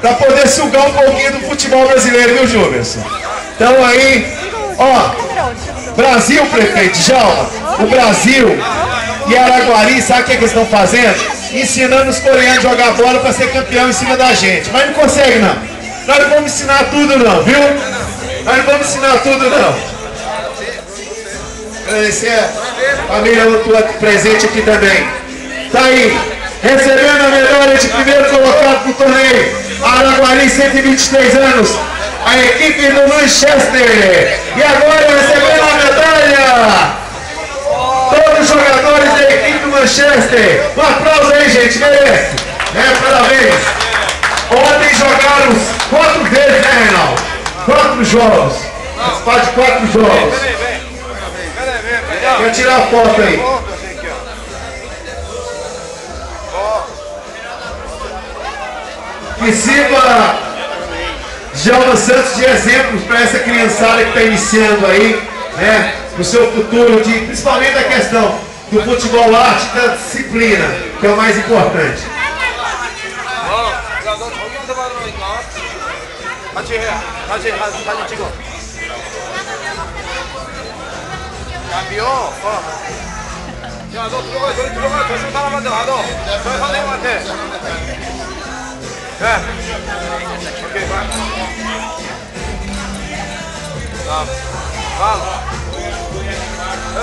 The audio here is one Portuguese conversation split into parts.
para poder sugar um pouquinho do futebol brasileiro, viu, Jumerson? Então aí, ó, Brasil, prefeito, Djalma, o Brasil e Araguari, sabe o que eles estão fazendo? Ensinando os coreanos a jogar bola para ser campeão em cima da gente. Mas não consegue, não. Nós não vamos ensinar tudo, não, viu? Nós não vamos ensinar tudo, não. Agradecer a família Mutua presente aqui também. Tá aí, recebendo a medalha de primeiro colocado pro torneio. Araguari, 123 anos. A equipe do Manchester. E agora recebendo a medalha. Todos os jogadores da equipe do Manchester. Um aplauso aí, gente, merece. Parabéns. Ontem jogaram 4 vezes, né, Reinaldo? 4 jogos. Participaram de 4 jogos. Quer tirar a foto aí? Que sirva Djalma Santos de exemplo para essa criançada que está iniciando aí, né? No seu futuro, principalmente a questão do futebol arte e da disciplina, que é o mais importante. 야, 너 들어가, 저기 들어가. 저쪽 사람한테 받아. 저 선생님한테. 네. 오케이, 가. 가. 야.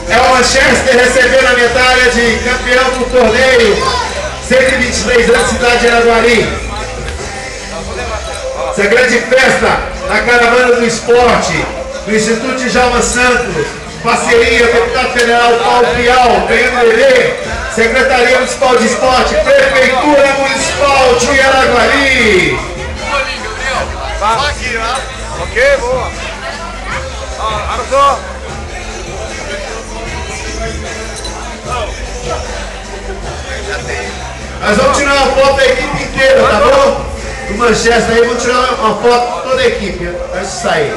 É o Manchester recebendo a medalha de campeão do torneio 123 anos, cidade de Araguari. Essa grande festa na Caravana do Esporte, do Instituto Djalma Santos, parceria, deputado federal Paulo Pial, PMDB, Secretaria Municipal de Esporte, Prefeitura Municipal de Araguari. Ok, boa. 알았어. Nós vamos tirar uma foto da equipe inteira, tá bom? Do Manchester aí, vamos tirar uma foto de toda a equipe, antes de sair.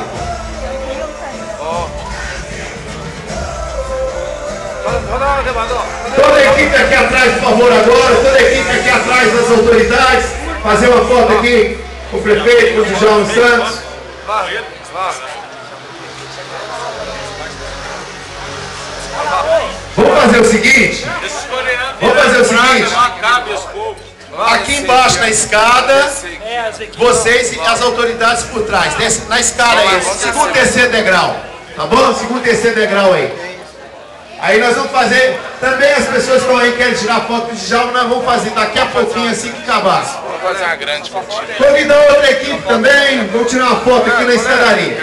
Toda a equipe aqui atrás, por favor, agora. Toda a equipe aqui atrás das autoridades. Fazer uma foto aqui com o prefeito, com o Djalma Santos. Vamos fazer o seguinte. Aqui embaixo na escada, vocês e as autoridades por trás. Na escada aí, segundo e terceiro degrau. Tá bom? Segundo e terceiro degrau aí. Aí nós vamos fazer, também as pessoas que estão aí querem tirar foto do Djalma, nós vamos fazer daqui a pouquinho assim que acabar. Vamos fazer uma grande curtida. Convidar outra equipe também, vamos tirar uma foto aqui na escadaria.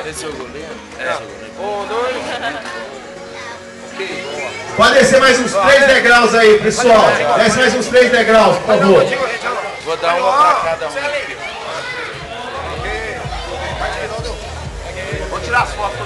Esse é o goleiro? Pode descer mais uns 3 degraus aí, pessoal. Desce mais uns 3 degraus, por favor. Vou dar uma pra cada um. Vou tirar as fotos.